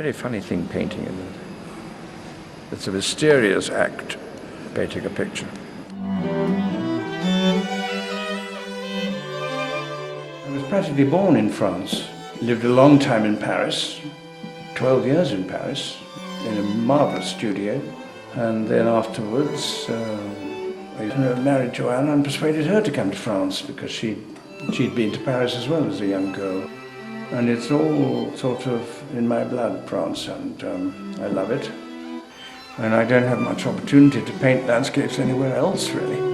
very funny thing, painting, isn't it? It's a mysterious act, painting a picture. I was practically born in France. Lived a long time in Paris, 12 years in Paris, in a marvelous studio. And then afterwards, I married Joanne and persuaded her to come to France because she'd been to Paris as well as a young girl. And it's all sort of in my blood, France, and I love it. And I don't have much opportunity to paint landscapes anywhere else, really.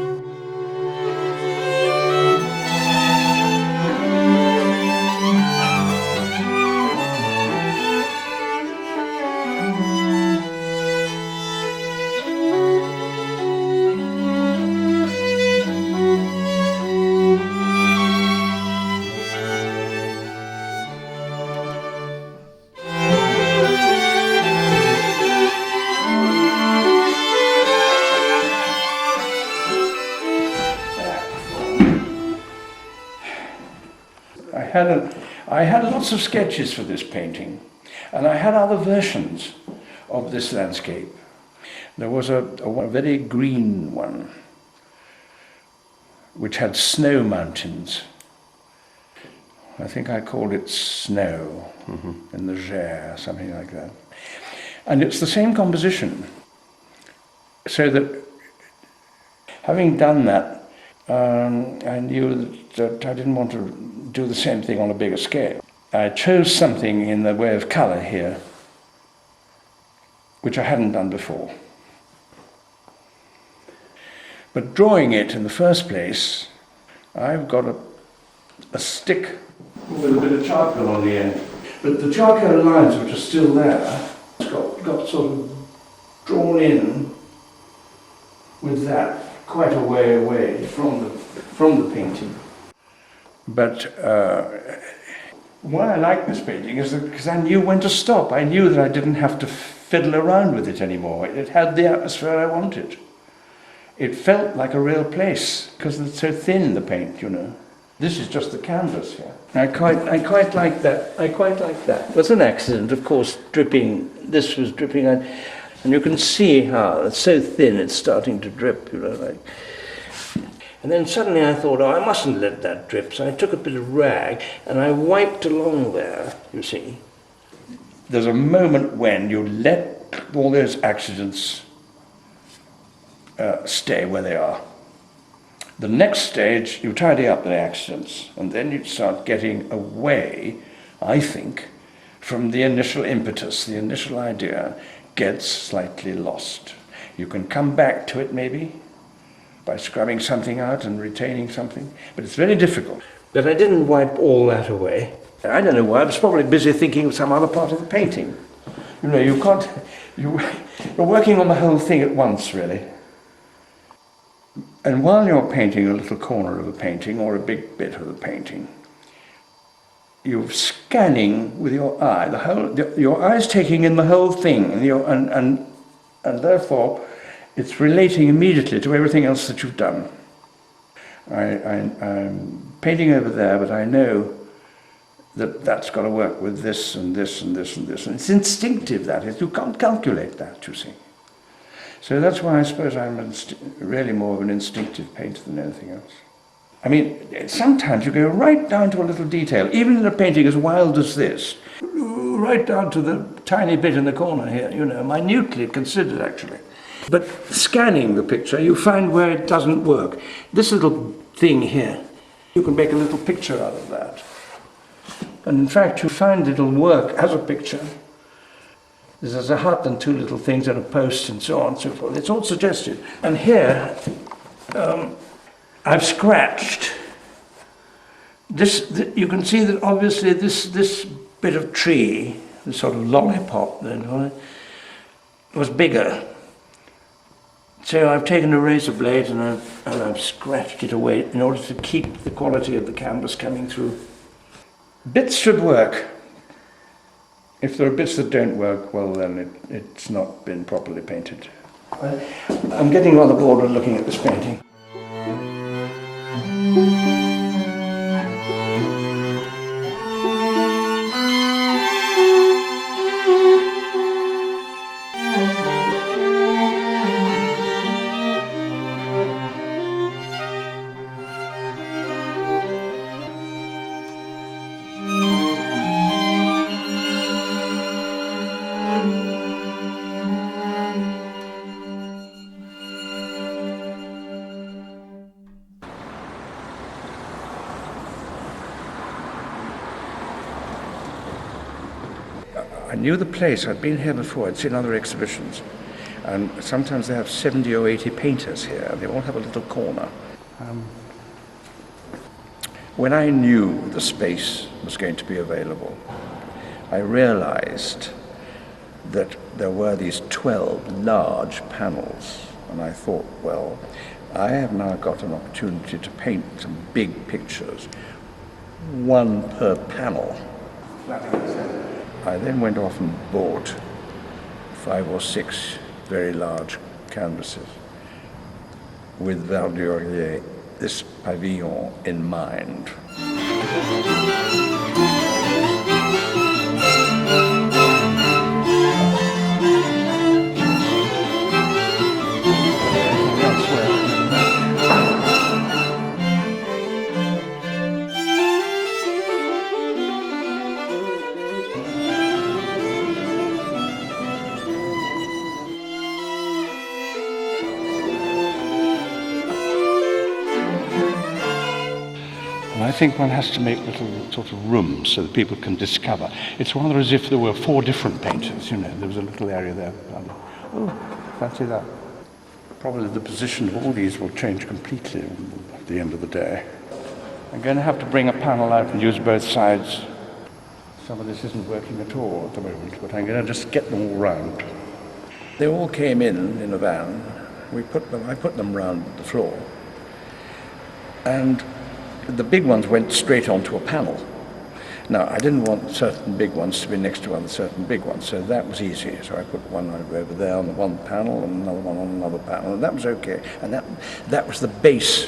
I had lots of sketches for this painting, and I had other versions of this landscape. There was a very green one, which had snow mountains. I think I called it Snow in the Gers, something like that. And it's the same composition. So that, having done that, I knew that I didn't want to do the same thing on a bigger scale. I chose something in the way of colour here, which I hadn't done before. But drawing it in the first place, I've got a stick with a bit of charcoal on the end. But the charcoal lines which are still there, got sort of drawn in with that quite a way away from the painting. But why I like this painting is because I knew when to stop. I knew that I didn't have to fiddle around with it anymore. It had the atmosphere I wanted. It felt like a real place because it's so thin, the paint, you know. This is just the canvas here. I quite like that. I quite like that. It was an accident, of course, dripping. This was dripping, and you can see how it's so thin. It's starting to drip, you know, like. And then suddenly I thought, oh, I mustn't let that drip. So I took a bit of rag and I wiped along there, you see. There's a moment when you let all those accidents stay where they are. The next stage, you tidy up the accidents, and then you start getting away, I think, from the initial impetus. The initial idea gets slightly lost. You can come back to it, maybe, by scrubbing something out and retaining something, but it's very difficult. But I didn't wipe all that away. I don't know why, I was probably busy thinking of some other part of the painting. You know, you're working on the whole thing at once, really. And while you're painting a little corner of a painting or a big bit of the painting, you're scanning with your eye, your eye's taking in the whole thing, and therefore, it's relating immediately to everything else that you've done. I'm painting over there, but I know that that's got to work with this and this and this and this. And it's instinctive, that is. You can't calculate that, you see. So that's why I suppose I'm really more of an instinctive painter than anything else. I mean, sometimes you go right down to a little detail, even in a painting as wild as this, right down to the tiny bit in the corner here, you know, minutely considered, actually. But scanning the picture, you find where it doesn't work. This little thing here, you can make a little picture out of that. And in fact, you find it'll work as a picture. There's a hut and two little things and a post and so on and so forth. It's all suggested. And here, I've scratched. You can see that obviously this bit of tree, this sort of lollipop, was bigger. So I've taken a razor blade and I've scratched it away in order to keep the quality of the canvas coming through. Bits should work. If there are bits that don't work, well then it's not been properly painted. I'm getting rather bored of looking at this painting. I knew the place. I'd been here before. I'd seen other exhibitions. And sometimes they have 70 or 80 painters here. They all have a little corner. When I knew the space was going to be available, I realized that there were these 12 large panels. And I thought, well, I have now got an opportunity to paint some big pictures, one per panel. I then went off and bought 5 or 6 very large canvases with Verdurier, this pavilion in mind. I think one has to make little sort of rooms so that people can discover. It's rather as if there were 4 different painters, you know. There was a little area there. Oh, fancy that. Probably the position of all these will change completely at the end of the day. I'm going to have to bring a panel out and use both sides. Some of this isn't working at all at the moment, but I'm going to just get them all round. They all came in a van. I put them round the floor. And the big ones went straight onto a panel. Now, I didn't want certain big ones to be next to other certain big ones, so that was easy. So I put one over there on the one panel and another one on another panel, and that was okay. And that was the base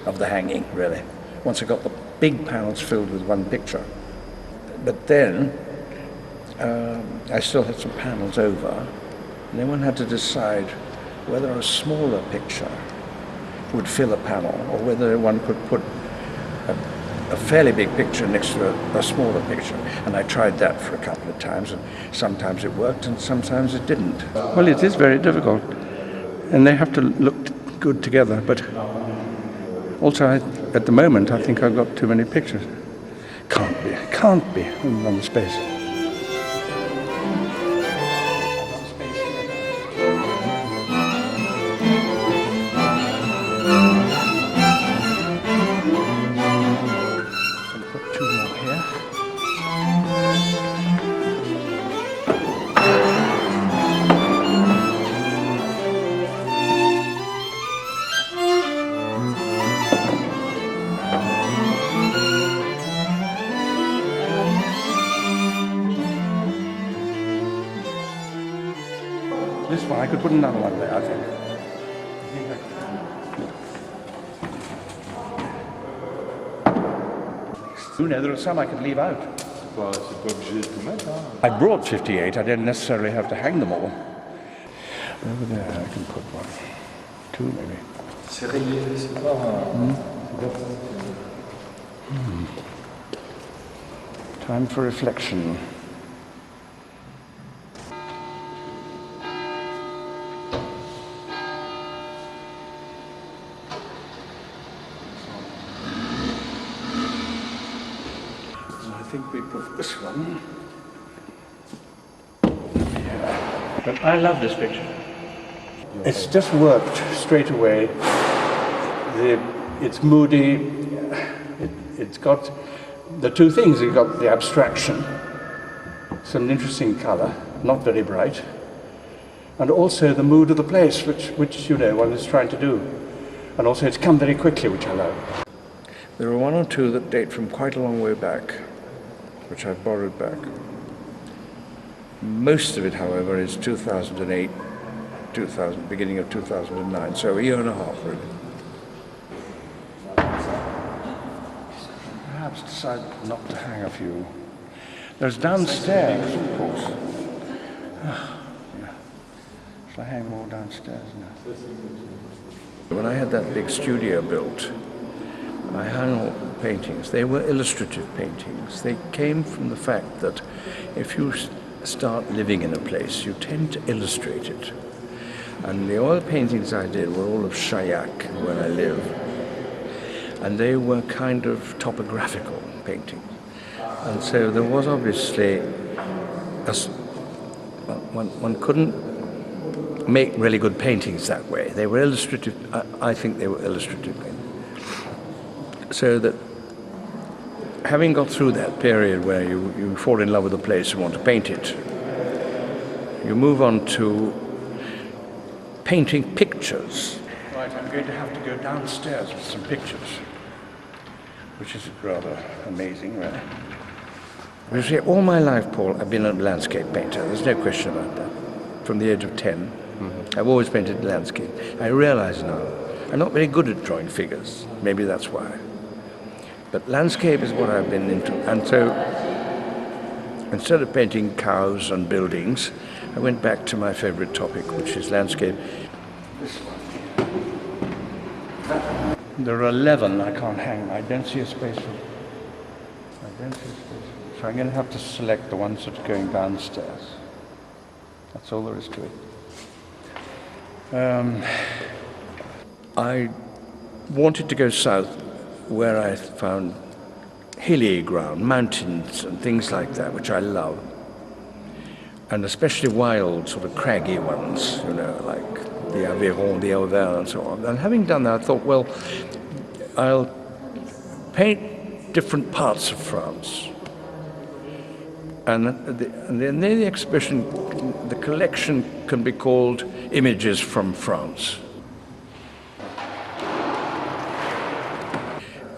of the hanging, really, once I got the big panels filled with one picture. But then I still had some panels over, and then one had to decide whether a smaller picture would fill a panel or whether one could put a fairly big picture next to a smaller picture. And I tried that for a couple of times, and sometimes it worked and sometimes it didn't. Well, it is very difficult, and they have to look good together, but also at the moment I think I've got too many pictures. Can't be on the space. This one, I could put another one there, I think. You know, there are some I could leave out. I brought 58, I didn't necessarily have to hang them all. Over there, I can put 1, 2 maybe. Time for reflection. I think we put this one here. But I love this picture. It's just worked straight away. It's moody. It's got the two things. You've got the abstraction. It's an interesting colour, not very bright. And also the mood of the place, which you know, one is trying to do. And also it's come very quickly, which I love. There are 1 or 2 that date from quite a long way back, which I've borrowed back. Most of it, however, is 2008, beginning of 2009, so a year and a half, really. Perhaps decide not to hang a few. There's downstairs, of course. Yeah. Shall I hang more downstairs now? When I had that big studio built, I hung all the paintings. They were illustrative paintings. They came from the fact that if you start living in a place, you tend to illustrate it. And the oil paintings I did were all of Chaillac, where I live. And they were kind of topographical paintings. And so there was obviously one couldn't make really good paintings that way. They were illustrative. I think they were illustrative paintings. So that having got through that period where you fall in love with a place and want to paint it, you move on to painting pictures. Right, I'm going to have to go downstairs with some pictures, which is rather amazing, really. You see, all my life, Paul, I've been a landscape painter. There's no question about that. From the age of 10, I've always painted landscape. I realize now, I'm not very good at drawing figures. Maybe that's why. But landscape is what I've been into. And so, instead of painting cows and buildings, I went back to my favorite topic, which is landscape. This one. There are 11 I can't hang. I don't see a space for. So I'm going to have to select the ones that are going downstairs. That's all there is to it. I wanted to go south where I found hilly ground, mountains and things like that, which I love. And especially wild, sort of craggy ones, you know, like the Aveyron, the Auvergne and so on. And having done that, I thought, well, I'll paint different parts of France. And then the exhibition, the collection can be called Images from France.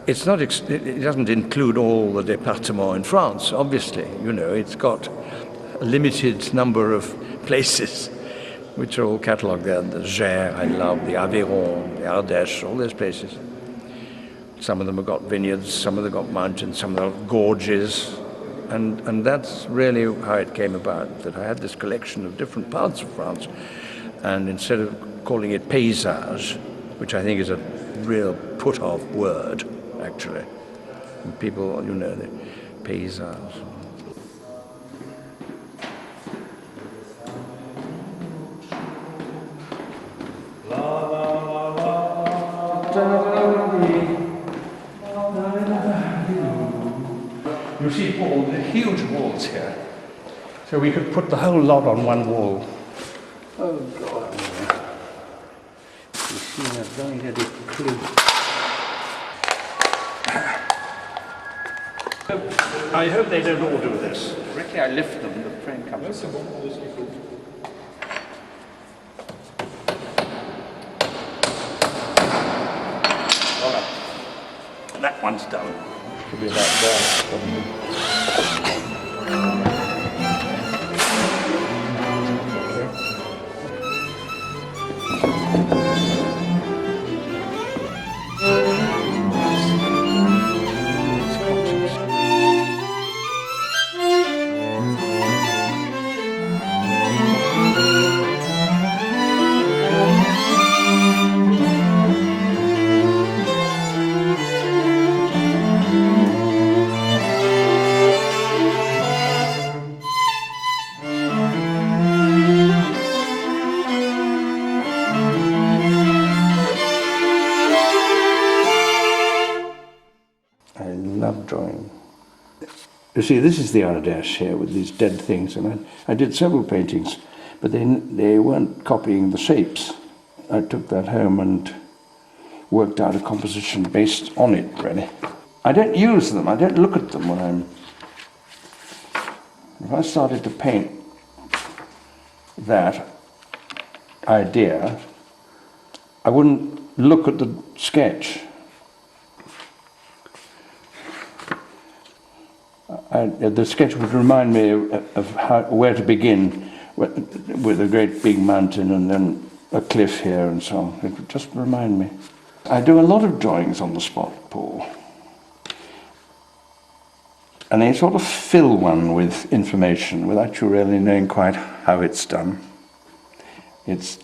It's not, it doesn't include all the départements in France, obviously. You know, it's got a limited number of places, which are all catalogued there. The Gers, I love, the Aveyron, the Ardèche, all those places. Some of them have got vineyards, some of them have got mountains, some of them have gorges. And that's really how it came about, that I had this collection of different parts of France. And instead of calling it paysage, which I think is a real put-off word, actually, and people, you know, the paysage. You see, Paul, the huge walls here. So we could put the whole lot on one wall. Oh, God. You see, I've don't get a clue. I hope they don't all do this. Ricky, I lift them, the frame comes. Voilà. That one's done. Should be about there, probably. Drawing. You see, this is the Ardèche here with these dead things, and I did several paintings, but they weren't copying the shapes. I took that home and worked out a composition based on it, really. I don't use them, I don't look at them when I'm... If I started to paint that idea, I wouldn't look at the sketch. The sketch would remind me of where to begin, with a great big mountain and then a cliff here and so on. It would just remind me. I do a lot of drawings on the spot, Paul. And they sort of fill one with information without you really knowing quite how it's done. It's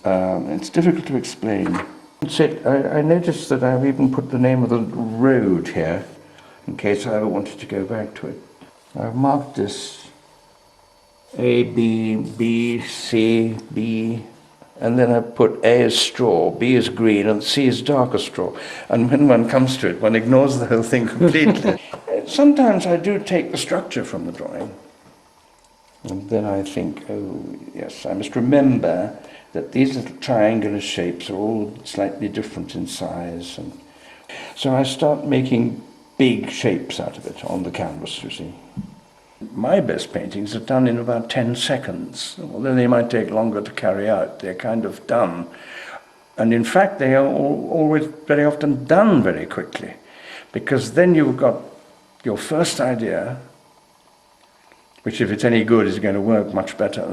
difficult to explain. I noticed that I've even put the name of the road here, in case I ever wanted to go back to it. I've marked this A, B, B, C, B, and then I've put A as straw, B is green, and C is darker straw. And when one comes to it, one ignores the whole thing completely. Sometimes I do take the structure from the drawing, And then I think, oh yes, I must remember that these little triangular shapes are all slightly different in size. And so I start making big shapes out of it on the canvas, you see. My best paintings are done in about 10 seconds, although they might take longer to carry out. They're kind of done. And in fact, they are always very often done very quickly, because then you've got your first idea, which if it's any good is going to work much better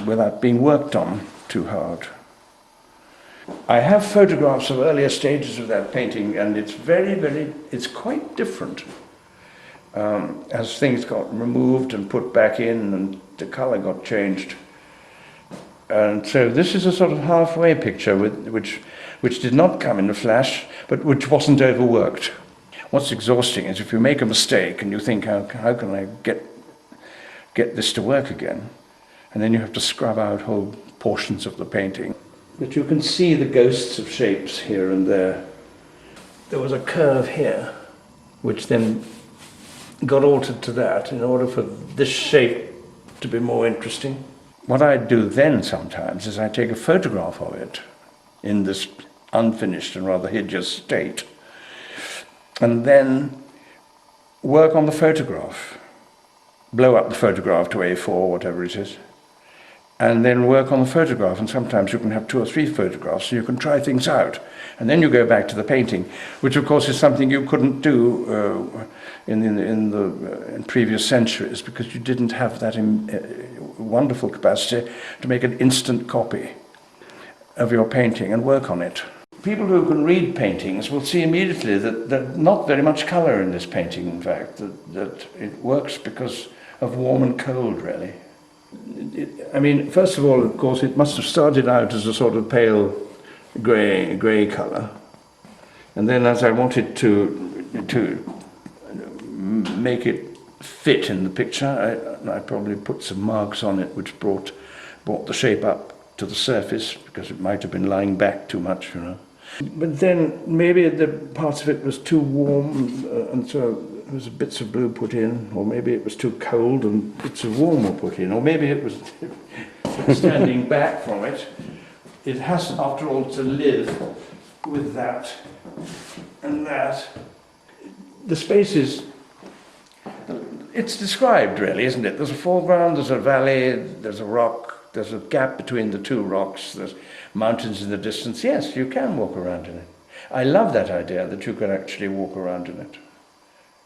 without being worked on too hard. I have photographs of earlier stages of that painting, and it's it's quite different as things got removed and put back in and the color got changed. And so this is a sort of halfway picture which did not come in a flash, but which wasn't overworked. What's exhausting is if you make a mistake and you think, how can I get this to work again? And then you have to scrub out whole portions of the painting. But you can see the ghosts of shapes here and there. There was a curve here, which then got altered to that in order for this shape to be more interesting. What I do then sometimes is I take a photograph of it in this unfinished and rather hideous state, and then work on the photograph, blow up the photograph to A4, whatever it is, and then work on the photograph. And sometimes you can have 2 or 3 photographs, so you can try things out. And then you go back to the painting, which of course is something you couldn't do in previous centuries, because you didn't have that wonderful capacity to make an instant copy of your painting and work on it. People who can read paintings will see immediately that there's not very much colour in this painting, in fact, that it works because of warm and cold, really. I mean, first of all, of course, it must have started out as a sort of pale grey colour, and then as I wanted to make it fit in the picture, I probably put some marks on it which brought the shape up to the surface, because it might have been lying back too much, you know. But then maybe the parts of it was too warm, and so there was bits of blue put in, or maybe it was too cold and bits of warm were put in, or maybe it was standing back from it. It has, after all, to live with that and that. The space is, it's described really, isn't it? There's a foreground, there's a valley, there's a rock, there's a gap between the 2 rocks, there's mountains in the distance. Yes, you can walk around in it. I love that idea that you can actually walk around in it.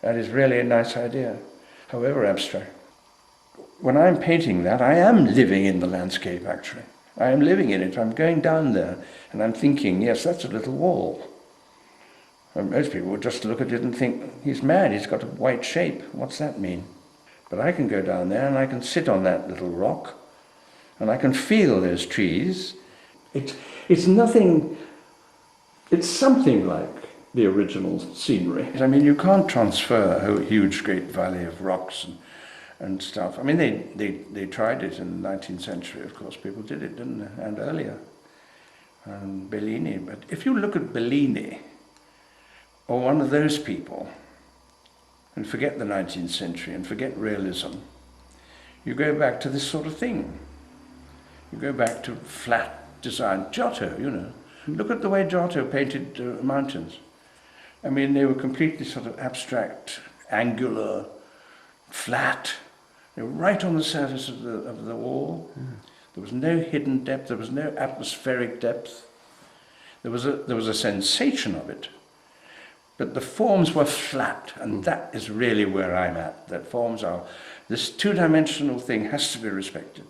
That is really a nice idea, however abstract. When I'm painting that, I am living in the landscape, actually. I am living in it. I'm going down there and I'm thinking, yes, that's a little wall. And most people would just look at it and think, he's mad, he's got a white shape. What's that mean? But I can go down there and I can sit on that little rock and I can feel those trees. It's nothing, it's something like the original scenery. I mean, you can't transfer a huge, great valley of rocks and stuff. I mean, they tried it in the 19th century, of course. People did it, didn't they? And earlier. And Bellini. But if you look at Bellini, or one of those people, and forget the 19th century and forget realism, you go back to this sort of thing. You go back to flat design. Giotto, you know. Look at the way Giotto painted mountains. I mean, they were completely sort of abstract, angular, flat. They were right on the surface of the wall. There was no hidden depth. There was no atmospheric depth. There was a sensation of it, but the forms were flat, and that is really where I'm at. That forms are, this 2-dimensional thing has to be respected.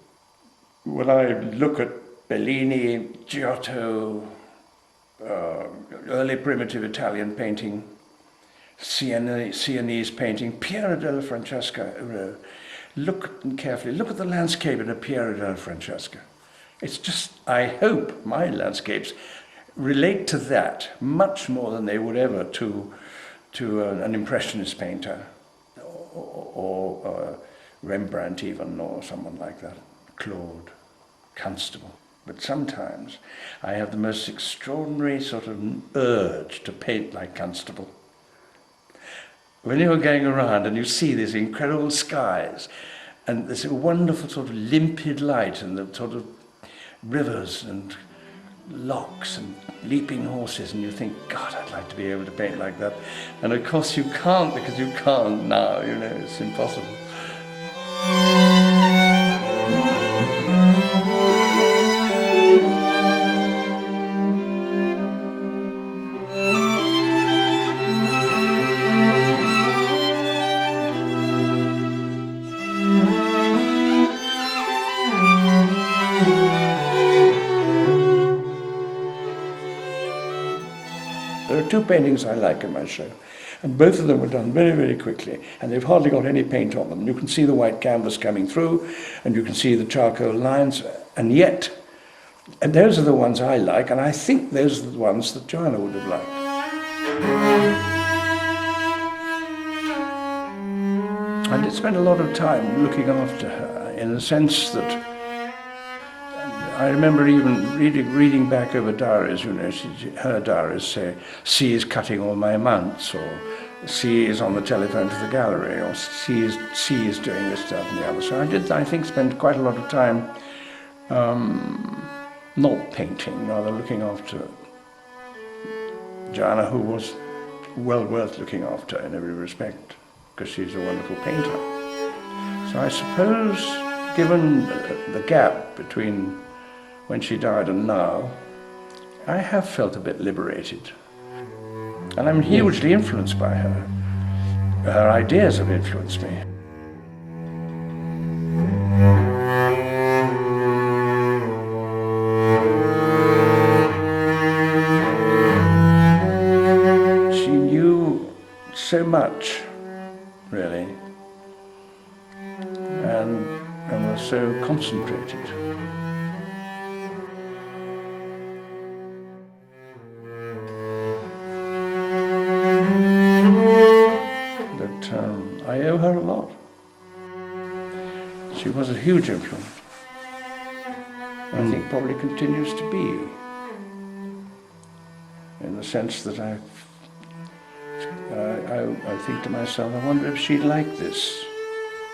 When I look at Bellini, Giotto, early primitive Italian painting, Sienese painting, Piero della Francesca, look carefully, look at the landscape in a Piero della Francesca. It's just, I hope my landscapes relate to that much more than they would ever to an Impressionist painter, or Rembrandt even, or someone like that, Claude, Constable. But sometimes I have the most extraordinary sort of urge to paint like Constable. When you're going around and you see these incredible skies, And there's a wonderful sort of limpid light and the sort of rivers and locks and leaping horses, and you think, God, I'd like to be able to paint like that. And of course you can't, because you can't now, you know, it's impossible. There are two paintings I like in my show, and both of them were done very, very quickly, and they've hardly got any paint on them. You can see the white canvas coming through, and you can see the charcoal lines, and those are the ones I like, and I think those are the ones that Joanna would have liked. I did spend a lot of time looking after her, in the sense that I remember even reading back over diaries, you know, her diaries say, C is cutting all my mounts, or C is on the telephone to the gallery, or C is doing this, that and the other. So I did, I think, spend quite a lot of time not painting, rather looking after Joanna, who was well worth looking after in every respect, because she's a wonderful painter. So I suppose, given the gap between when she died and now, I have felt a bit liberated. And I'm hugely influenced by her. Her ideas have influenced me. She knew so much, really, and was so concentrated. I owe her a lot. She was a huge influence. I think probably continues to be, in the sense that I think to myself, I wonder if she'd like this.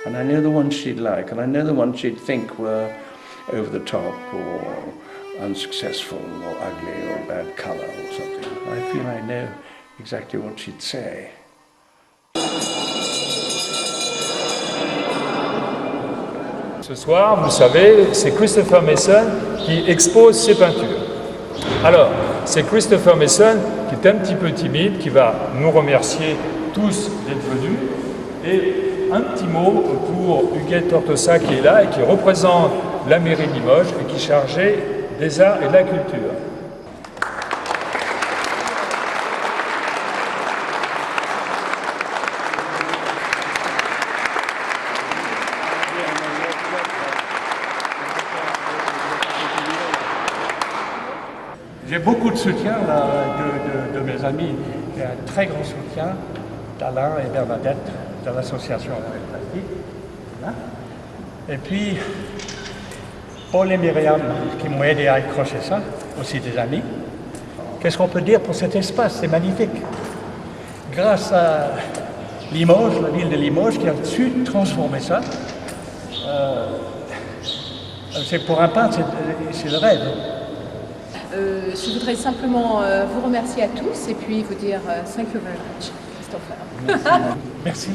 And I know the ones she'd like, and I know the ones she'd think were over the top or unsuccessful or ugly or bad colour or something. I feel I know exactly what she'd say. Ce soir, vous savez, c'est Christopher Mason qui expose ses peintures. Alors, c'est Christopher Mason qui est un petit peu timide, qui va nous remercier tous d'être venus. Et un petit mot pour Huguette Tortosa qui est là et qui représente la mairie de Limoges et qui est chargée des arts et de la culture. J'ai beaucoup de soutien là, de mes amis. J'ai un très grand soutien d'Alain et Bernadette de l'association Plastique. Voilà. Et puis, Paul et Myriam qui m'ont aidé à accrocher ça, aussi des amis. Qu'est-ce qu'on peut dire pour cet espace? C'est magnifique. Grâce à Limoges, la ville de Limoges, qui a su transformer ça. C'est pour un peintre, c'est le rêve. Je voudrais simplement vous remercier à tous et puis vous dire thank you very much, Christopher. Merci.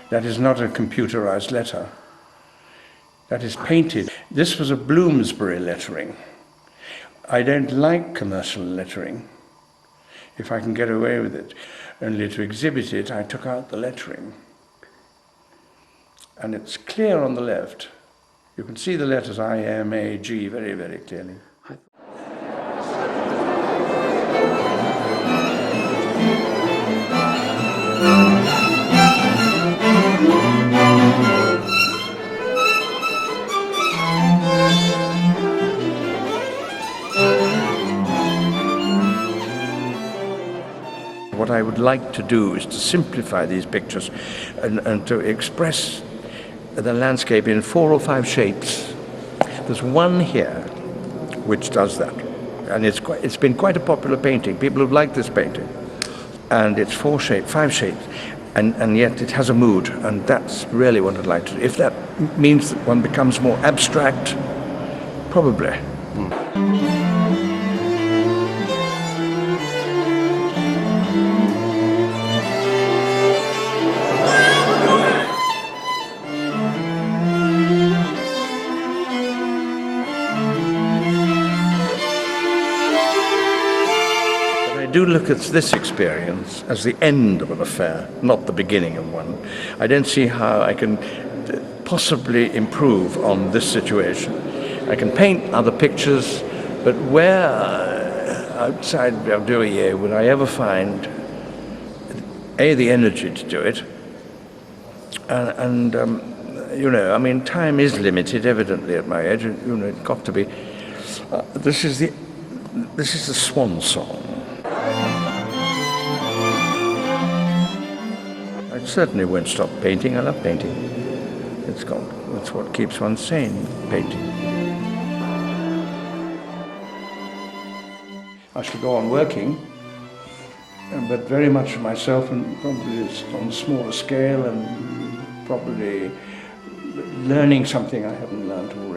That is not a computerized letter. That is painted. This was a Bloomsbury lettering. I don't like commercial lettering, if I can get away with it. Only to exhibit it, I took out the lettering. And it's clear on the left. You can see the letters I, M, A, G very, very clearly. What I would like to do is to simplify these pictures and to express the landscape in 4 or 5 shapes. There's one here which does that, and it's been quite a popular painting. People have liked this painting, and it's 5 shapes, and yet it has a mood, and that's really what I'd like to do. If that means that one becomes more abstract, probably. I do look at this experience as the end of an affair, not the beginning of one. I don't see how I can possibly improve on this situation. I can paint other pictures, but where outside of Durier would I ever find the energy to do it, and you know, I mean, time is limited, evidently, at my age. You know, it's got to be. This is the swan song. I certainly won't stop painting. I love painting. That's what keeps one sane, painting. I shall go on working, but very much for myself, and probably on a smaller scale, and probably learning something I haven't learned already.